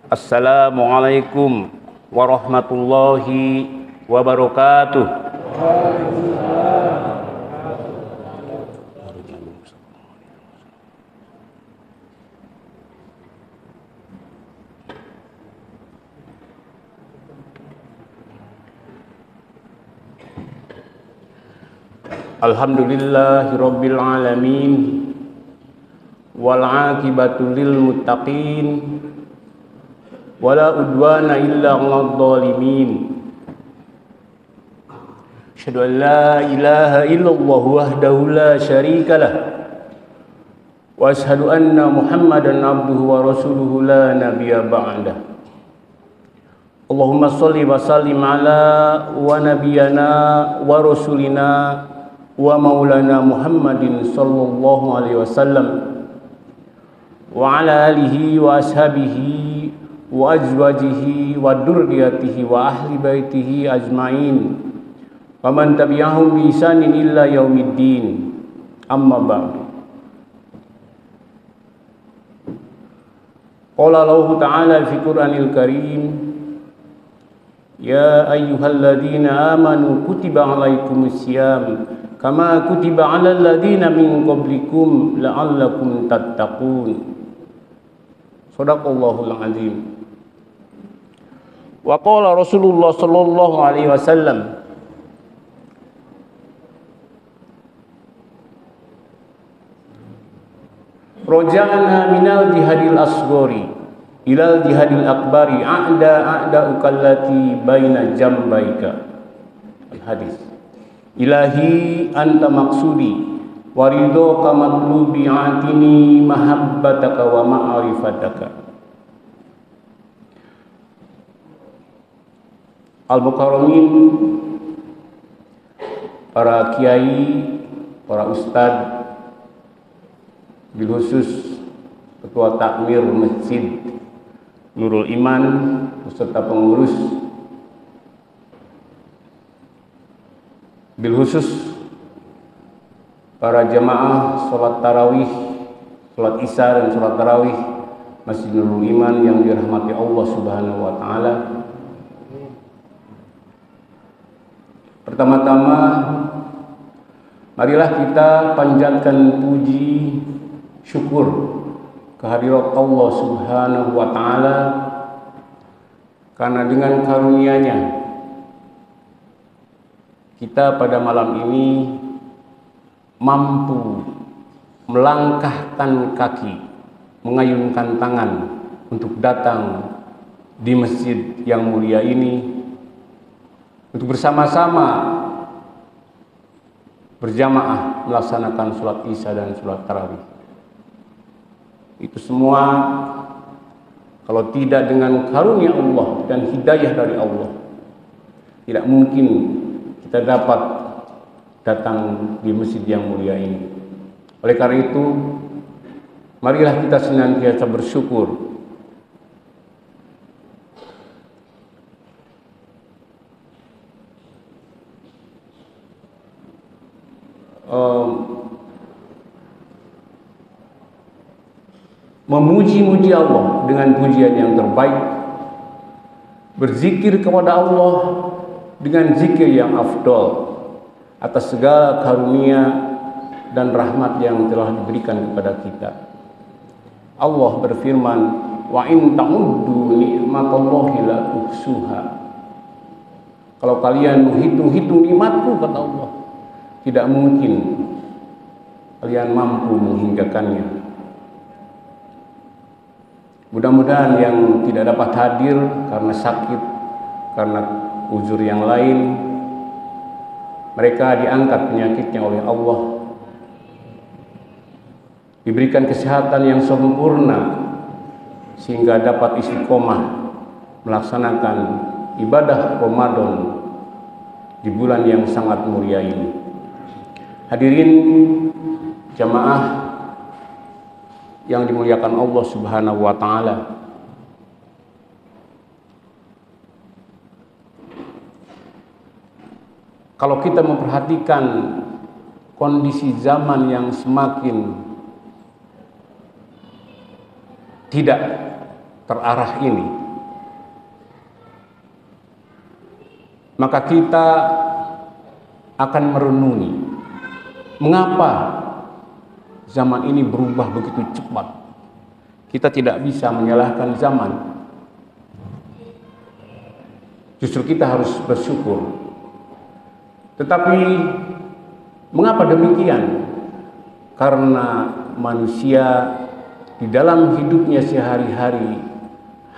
Assalamualaikum warahmatullahi wabarakatuh. Alhamdulillahirabbil alamin wal 'aqibatu lil muttaqin wala udwana illa 'alal zalimin. Asyhadu an la ilaha illallah wahdahu la syarikalah wa asyhadu anna Muhammadan abduhu wa rasuluhu la nabiyya ba'dah. Allahumma shalli wa sallim ala wa nabiyyana wa rasulina wa maulana Muhammadin sallallahu alaihi wasallam wa ala alihi wa ashabihi wa azwajihi wa dzurriyyatihi wa ahli baitihi ajmain wa man tabi'ahum bi ihsanin illa yaumiddin. Amma ba'du. Qala Allah ta'ala fi Qur'anil Karim, ya ayyuhalladzina amanu kutiba 'alaikumus syiyam kama kutiba 'alal ladzina min qablikum la'allakum tattaqun. Shadaqallahul azim. Wa qala Rasulullah sallallahu alaihi wasallam, roja'na minal jihadil asghari ilal jihadil akbari a'da'uka allati baina jambaika. Al hadis. Ilahi anta maksudi wa ridhoka matlubi atini mahabbataka wa ma'rifataka. Al-Mukarramin, para kiai, para ustadz, bil khusus ketua takmir Masjid Nurul Iman beserta pengurus, bil khusus para jamaah sholat tarawih, sholat isya dan sholat tarawih Masjid Nurul Iman yang dirahmati Allah Subhanahu wa Ta'ala. Pertama-tama, marilah kita panjatkan puji syukur kehadirat Allah Subhanahu wa Ta'ala, karena dengan karunia-Nya kita pada malam ini mampu melangkahkan kaki, mengayunkan tangan untuk datang di masjid yang mulia ini untuk bersama-sama berjamaah melaksanakan sholat isya dan sholat tarawih. Itu semua kalau tidak dengan karunia Allah dan hidayah dari Allah, tidak mungkin kita dapat datang di masjid yang mulia ini. Oleh karena itu, marilah kita senantiasa bersyukur memuji-muji Allah dengan pujian yang terbaik, berzikir kepada Allah dengan zikir yang afdal atas segala karunia dan rahmat yang telah diberikan kepada kita. Allah berfirman, wa in ta'uddu ni'matallahi la tuhsuha. Kalau kalian menghitung-hitung nikmatku, kata Allah, tidak mungkin kalian mampu menghinggakannya. Mudah-mudahan yang tidak dapat hadir karena sakit, karena uzur yang lain, mereka diangkat penyakitnya oleh Allah, diberikan kesehatan yang sempurna sehingga dapat istiqomah melaksanakan ibadah Ramadan di bulan yang sangat mulia ini. Hadirin jamaah yang dimuliakan Allah Subhanahu wa Ta'ala, kalau kita memperhatikan kondisi zaman yang semakin tidak terarah ini, maka kita akan merenungi mengapa zaman ini berubah begitu cepat. Kita tidak bisa menyalahkan zaman. Justru kita harus bersyukur. Tetapi mengapa demikian? Karena manusia di dalam hidupnya sehari-hari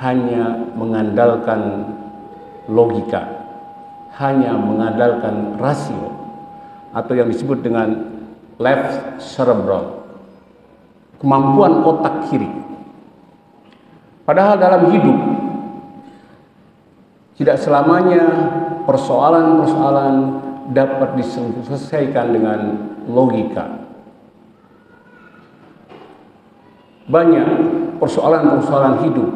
hanya mengandalkan logika, hanya mengandalkan rasio, atau yang disebut dengan left cerebral, kemampuan otak kiri. Padahal dalam hidup tidak selamanya persoalan-persoalan dapat diselesaikan dengan logika. Banyak persoalan-persoalan hidup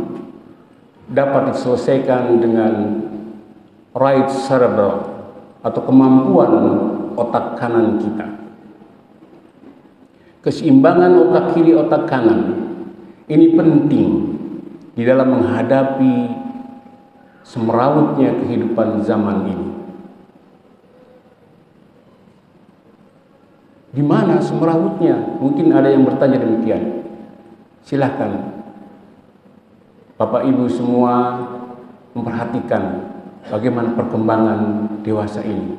dapat diselesaikan dengan right cerebral atau kemampuan otak kanan kita. Keseimbangan otak kiri, otak kanan ini penting di dalam menghadapi semerawutnya kehidupan zaman ini. Di mana semerawutnya? Mungkin ada yang bertanya demikian. Silahkan Bapak Ibu semua memperhatikan bagaimana perkembangan dewasa ini.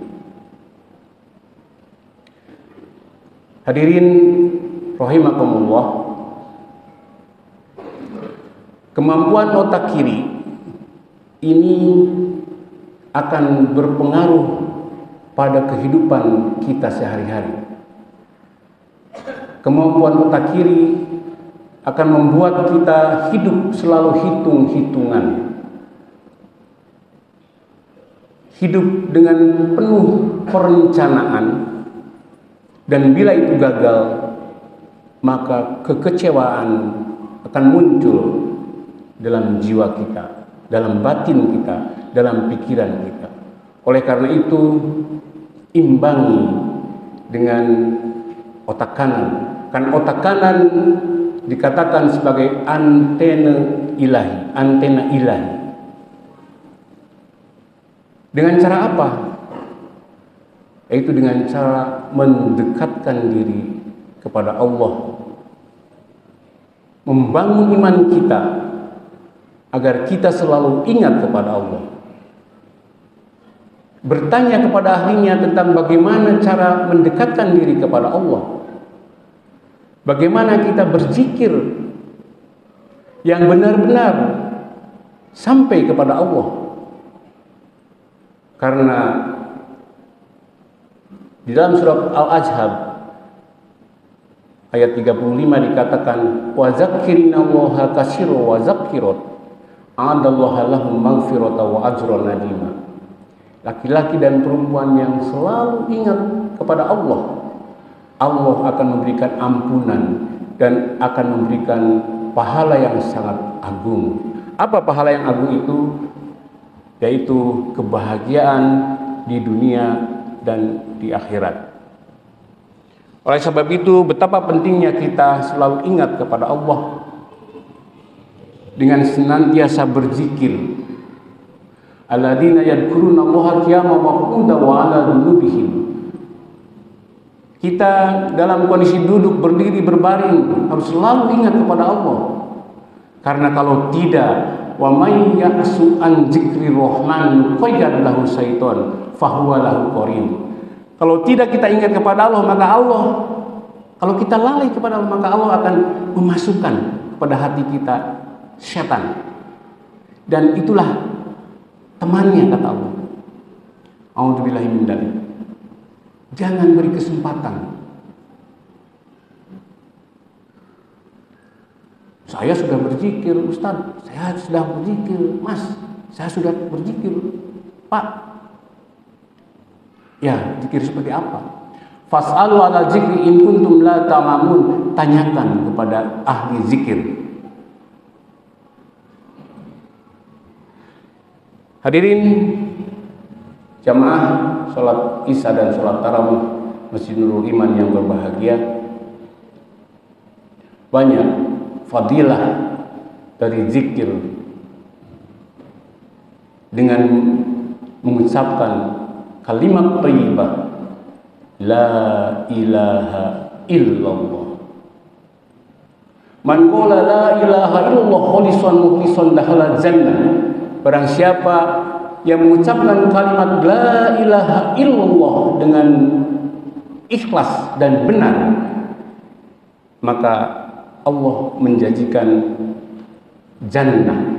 Hadirin rahimakumullah, kemampuan otak kiri ini akan berpengaruh pada kehidupan kita sehari-hari. Kemampuan otak kiri akan membuat kita hidup selalu hitung-hitungan. Hidup dengan penuh perencanaan, dan bila itu gagal, maka kekecewaan akan muncul dalam jiwa kita, dalam batin kita, dalam pikiran kita. Oleh karena itu, imbangi dengan otak kanan. Kan otak kanan dikatakan sebagai antena ilahi, antena ilahi. Dengan cara apa? Yaitu dengan cara mendekatkan diri kepada Allah, membangun iman kita agar kita selalu ingat kepada Allah, bertanya kepada ahlinya tentang bagaimana cara mendekatkan diri kepada Allah, bagaimana kita berzikir yang benar-benar sampai kepada Allah. Karena di dalam surat Al-Ahzab ayat 35 dikatakan, wa zakkirinallaha katsira wa zakkirat a'adallaha lahum maghfirata wa ajran adima. Laki-laki dan perempuan yang selalu ingat kepada Allah, Allah akan memberikan ampunan dan akan memberikan pahala yang sangat agung. Apa pahala yang agung itu? Yaitu kebahagiaan di dunia dan di akhirat. Oleh sebab itu, betapa pentingnya kita selalu ingat kepada Allah dengan senantiasa berzikir. Alladzina yadhkurunallaha qiyaman wa qu'udan wa 'ala junubihim. Kita dalam kondisi duduk, berdiri, berbaring harus selalu ingat kepada Allah. Karena kalau tidak, wa may ya'su an dzikri rahman qayyad lahu syaiton fahuwa lahu qarin. Kalau tidak kita ingat kepada Allah, kalau kita lalai kepada Allah, maka Allah akan memasukkan kepada hati kita setan. Dan itulah temannya, kata Allah. A'udzubillahi min dzalik. Jangan beri kesempatan. Saya sudah berzikir, Ustaz. Saya sudah berzikir, Mas. Saya sudah berzikir, Pak. Ya, zikir seperti apa? Fas'alu ala zikri in kuntum la ta'lamun. Tanyakan kepada ahli zikir. Hadirin jamaah sholat Isya dan sholat tarawih Masjid Nurul Iman yang berbahagia, banyak fadilah dari zikir dengan mengucapkan kalimat thayyibah la ilaha illallah. Man qala la ilaha illallah khalisan mukhlisan dakhala jannah. Barang siapa yang mengucapkan kalimat la ilaha illallah dengan ikhlas dan benar, maka Allah menjanjikan jannah.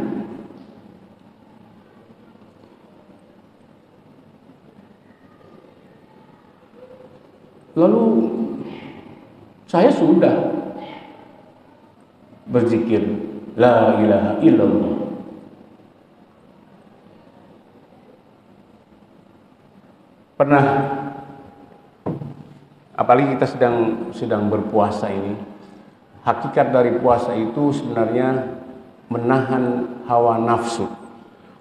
Lalu saya sudah berzikir la ilaha illallah. Pernah, apalagi kita sedang berpuasa ini, hakikat dari puasa itu sebenarnya menahan hawa nafsu.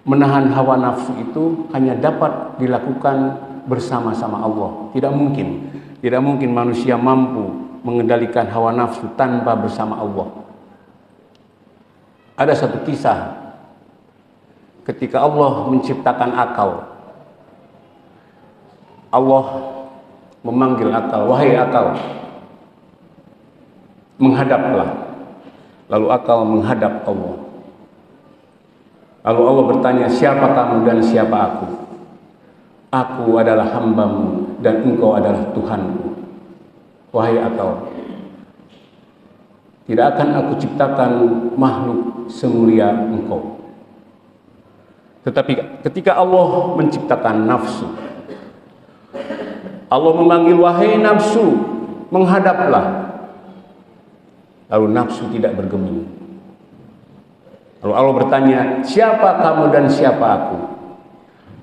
Menahan hawa nafsu itu hanya dapat dilakukan bersama-sama Allah. Tidak mungkin manusia mampu mengendalikan hawa nafsu tanpa bersama Allah. Ada satu kisah ketika Allah menciptakan akal. Allah memanggil akal, wahai akal, menghadaplah. Lalu akal menghadap Allah. Lalu Allah bertanya, siapa kamu dan siapa aku? Aku adalah hambamu dan engkau adalah Tuhanku. Wahai akal, tidak akan aku ciptakan makhluk semulia engkau. Tetapi ketika Allah menciptakan nafsu, Allah memanggil, wahai nafsu, menghadaplah. Lalu nafsu tidak bergeming. Lalu Allah bertanya, siapa kamu dan siapa aku?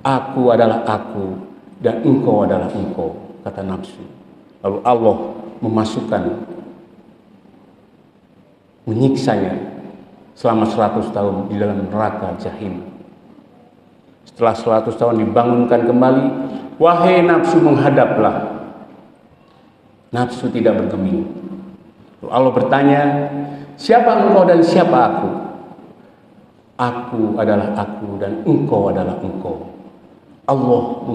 Aku adalah aku dan engkau adalah engkau, kata nafsu. Lalu Allah menyiksanya selama 100 tahun di dalam neraka Jahim. Setelah 100 tahun dibangunkan kembali, wahai nafsu, menghadaplah. Nafsu tidak bergeming. Lalu Allah bertanya, siapa engkau dan siapa aku? Aku adalah aku dan engkau adalah engkau. Allah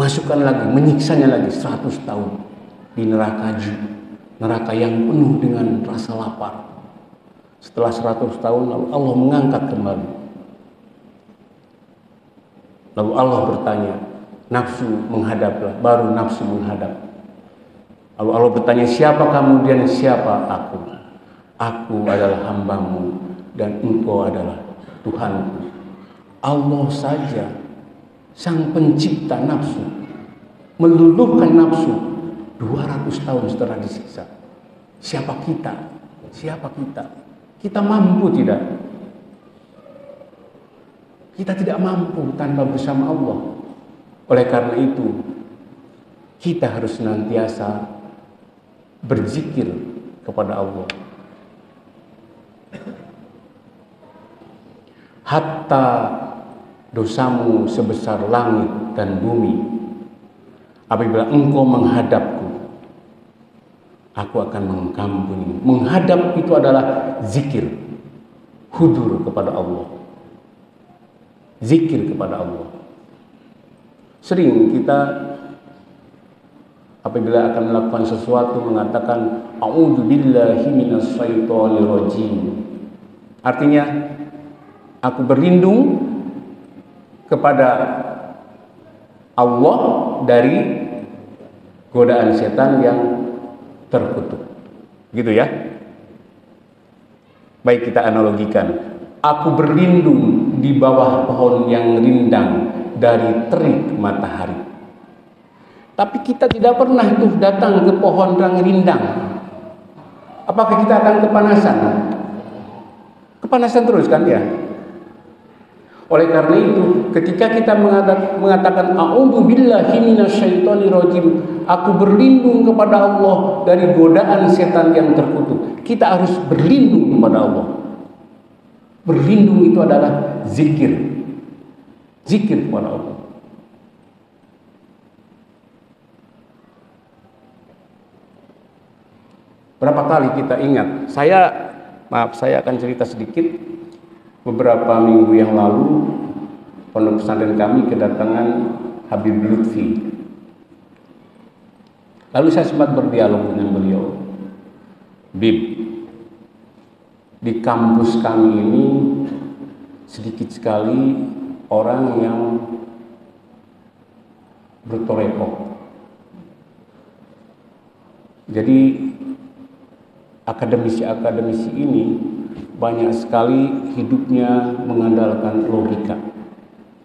masukkan lagi, menyiksanya lagi 100 tahun di neraka yang penuh dengan rasa lapar. Setelah 100 tahun lalu Allah mengangkat kembali. Lalu Allah bertanya, nafsu menghadaplah. Baru nafsu menghadap. Lalu Allah bertanya, siapa kamu dan siapa aku? Aku adalah hambamu dan engkau adalah Tuhanku. Allah saja, sang pencipta nafsu, meluluhkan nafsu 200 tahun setelah disiksa. Siapa kita? Siapa kita? Kita mampu tidak? Kita tidak mampu tanpa bersama Allah. Oleh karena itu, kita harus senantiasa berzikir kepada Allah. Hatta dosamu sebesar langit dan bumi, apabila engkau menghadapku, aku akan mengampuni. Menghadap itu adalah zikir, hudur kepada Allah, zikir kepada Allah. Sering kita apabila akan melakukan sesuatu mengatakan a'udzubillahi minasyaitonir rajim. Artinya, aku berlindung kepada Allah dari godaan setan yang terkutuk. Gitu ya. Baik, kita analogikan. Aku berlindung di bawah pohon yang rindang dari terik matahari. Tapi kita tidak pernah itu datang ke pohon yang rindang. Apakah kita akan kepanasan? Kepanasan terus kan ya? Oleh karena itu, ketika kita mengatakan a'udzubillahi minasyaitonir rajim, aku berlindung kepada Allah dari godaan setan yang terkutuk. Kita harus berlindung kepada Allah. Berlindung itu adalah zikir. Zikir kepada Allah. Berapa kali kita ingat, saya Maaf, saya akan cerita sedikit. Beberapa minggu yang lalu, pondok pesantren kami kedatangan Habib Lutfi. Lalu saya sempat berdialog dengan beliau. Bib, di kampus kami ini sedikit sekali orang yang bertoreko. Jadi akademisi-akademisi ini banyak sekali hidupnya mengandalkan logika.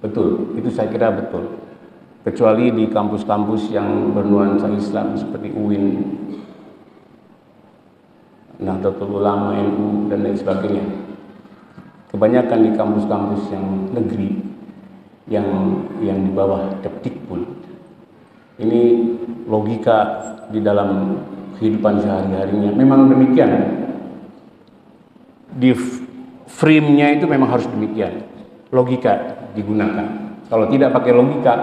Betul, itu saya kira betul. Kecuali di kampus-kampus yang bernuansa Islam seperti UIN, Nahdlatul Ulama, NU, dan lain sebagainya. Kebanyakan di kampus-kampus yang negeri, yang di bawah Depdikbud. Ini logika di dalam kehidupan sehari-harinya memang demikian. Di frame-nya itu memang harus demikian. Logika digunakan. Kalau tidak pakai logika,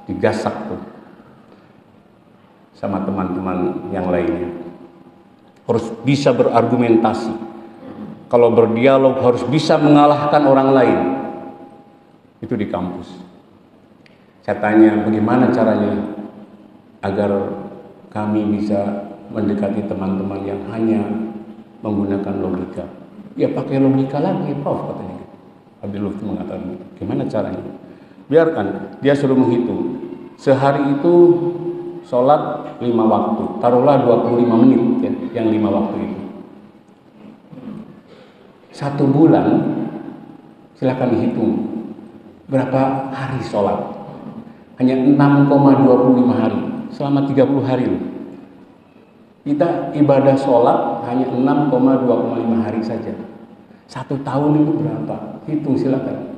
digasak tuh sama teman-teman yang lainnya. Harus bisa berargumentasi. Kalau berdialog harus bisa mengalahkan orang lain. Itu di kampus. Saya tanya, bagaimana caranya agar kami bisa mendekati teman-teman yang hanya menggunakan logika? Ya pakai logika lagi, Prof, katanya. Habib Lutfi mengatakan, gimana caranya? Biarkan, dia suruh menghitung. Sehari itu sholat 5 waktu, taruhlah 25 menit ya, yang 5 waktu itu. 1 bulan, silakan dihitung berapa hari sholat. Hanya 6,25 hari, selama 30 hari. Kita ibadah sholat hanya 6,25 hari saja. 1 tahun itu berapa? Hitung silakan.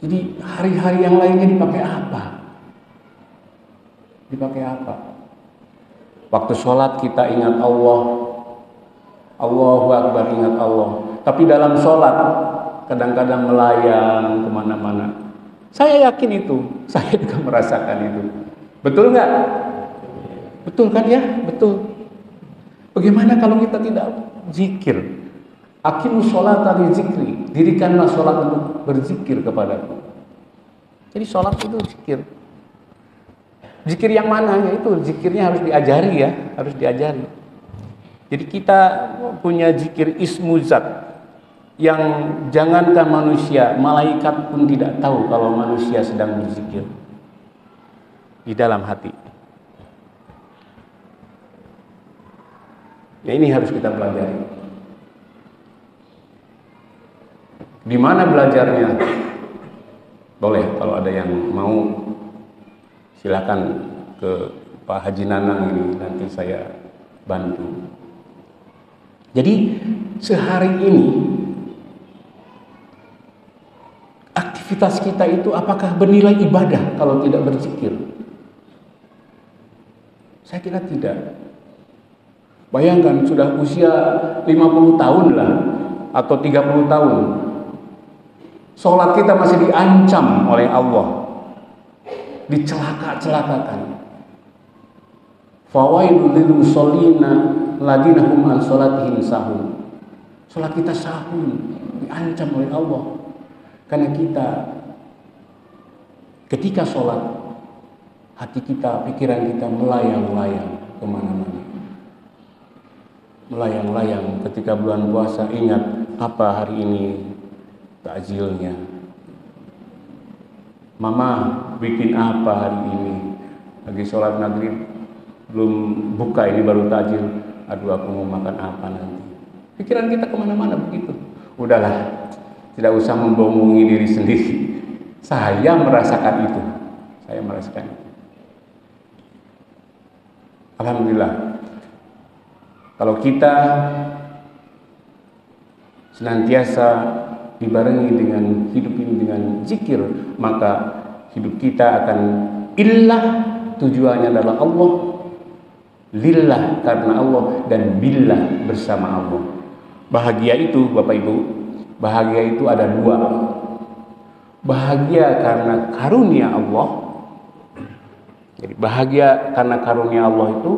Jadi hari-hari yang lainnya dipakai apa? Dipakai apa? Waktu sholat kita ingat Allah, Allahu Akbar, ingat Allah. Tapi dalam sholat kadang-kadang melayang kemana-mana. Saya yakin itu, saya juga merasakan itu. Betul nggak? Betul kan ya? Betul. Bagaimana kalau kita tidak zikir? Aqimus sholata li zikri. Dirikanlah sholat untuk berzikir kepadaku. Jadi sholat itu zikir. Zikir yang mana? Ya itu zikirnya harus diajari ya, harus diajari. Jadi kita punya zikir ismu zat yang jangankan manusia, malaikat pun tidak tahu kalau manusia sedang berzikir di dalam hati. Ya ini harus kita pelajari. Di mana belajarnya? Boleh kalau ada yang mau, silakan ke Pak Haji Nanang ini, nanti saya bantu. Jadi sehari ini aktivitas kita itu apakah bernilai ibadah kalau tidak berzikir? Saya kira tidak. Bayangkan sudah usia 50 tahun lah atau 30 tahun. Sholat kita masih diancam oleh Allah, dicelaka-celakakan. Fawailul lil musallina ladina hum an sholatihim sahun. Sholat kita sahun, diancam oleh Allah. Karena kita ketika sholat, hati kita, pikiran kita melayang-layang kemana-mana. Melayang-layang ketika bulan puasa, ingat apa hari ini takjilnya. Mama bikin apa hari ini? Lagi sholat maghrib, belum buka ini baru takjil. Aduh, aku mau makan apa nanti? Pikiran kita kemana-mana begitu. Udahlah, tidak usah membohongi diri sendiri. Saya merasakan itu. Saya merasakan itu. Alhamdulillah. Kalau kita senantiasa dibarengi dengan hidup ini dengan zikir, maka hidup kita akan illah, tujuannya adalah Allah, lillah karena Allah, dan billah bersama Allah. Bahagia itu Bapak Ibu, bahagia itu ada 2. Bahagia karena karunia Allah. Jadi bahagia karena karunia Allah itu,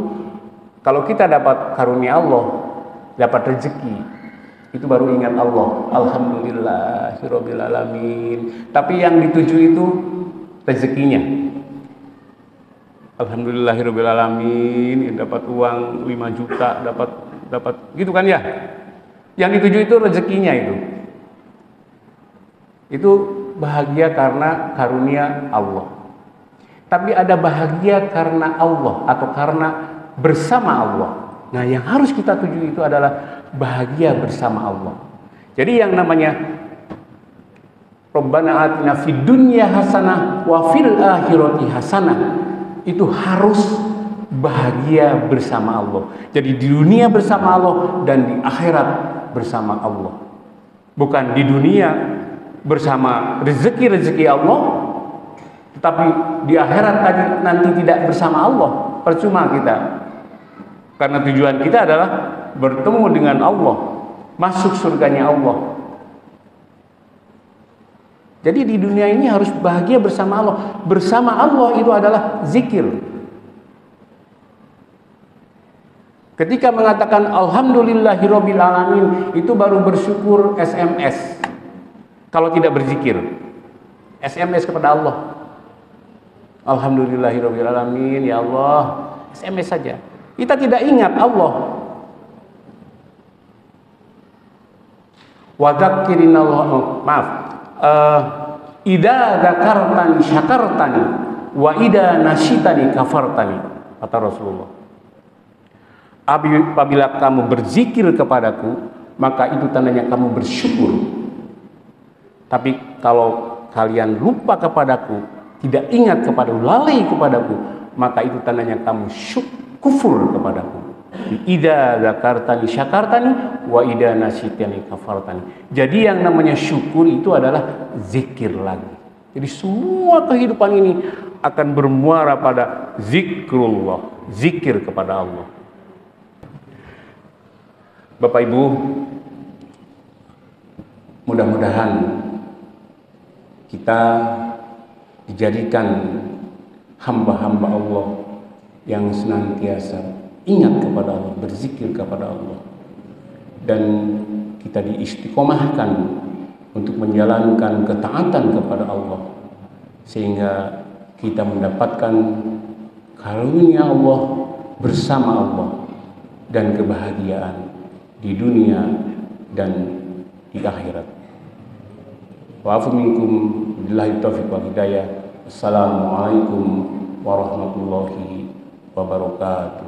kalau kita dapat karunia Allah, dapat rezeki, itu baru ingat Allah. Alhamdulillahirabbil alamin. Tapi yang dituju itu rezekinya. Alhamdulillahirabbil alamin, dapat uang 5 juta, dapat gitu kan ya. Yang dituju itu rezekinya itu. Itu bahagia karena karunia Allah. Tapi ada bahagia karena Allah atau karena bersama Allah. Nah, yang harus kita tuju itu adalah bahagia bersama Allah. Jadi yang namanya Rabbana atina fid dunya hasanah wa fil akhirati hasanah, itu harus bahagia bersama Allah. Jadi di dunia bersama Allah dan di akhirat bersama Allah. Bukan di dunia bersama rezeki Allah, tetapi di akhirat tadi nanti tidak bersama Allah. Percuma kita. Karena tujuan kita adalah bertemu dengan Allah, masuk surganya Allah. Jadi di dunia ini harus bahagia bersama Allah. Bersama Allah itu adalah zikir. Ketika mengatakan alhamdulillahirabbil alamin, itu baru bersyukur SMS. Kalau tidak berzikir, SMS kepada Allah. Alhamdulillahirabbil alamin, ya Allah, SMS saja. Kita tidak ingat Allah. Wa dzakkirinallah, maaf. Idza dzakartani syakartani wa idza nasyitani kafartani, kata Rasulullah. Apabila kamu berzikir kepadaku, maka itu tandanya kamu bersyukur. Tapi kalau kalian lupa kepadaku, tidak ingat kepadaku, lalai kepadaku, maka itu tandanya kamu kufur kepadaku. Idza dzakartani syakartani wa idza nasyitani kafartani. Jadi yang namanya syukur itu adalah zikir lagi. Jadi semua kehidupan ini akan bermuara pada zikrullah, zikir kepada Allah. Bapak Ibu, mudah-mudahan kita dijadikan hamba-hamba Allah yang senantiasa ingat kepada Allah, berzikir kepada Allah, dan kita diistiqomahkan untuk menjalankan ketaatan kepada Allah, sehingga kita mendapatkan karunia Allah bersama Allah dan kebahagiaan di dunia dan di akhirat. Wa'afu minkum billahi taufiq wal hidayah. Assalamualaikum warahmatullahi wabarakatuh.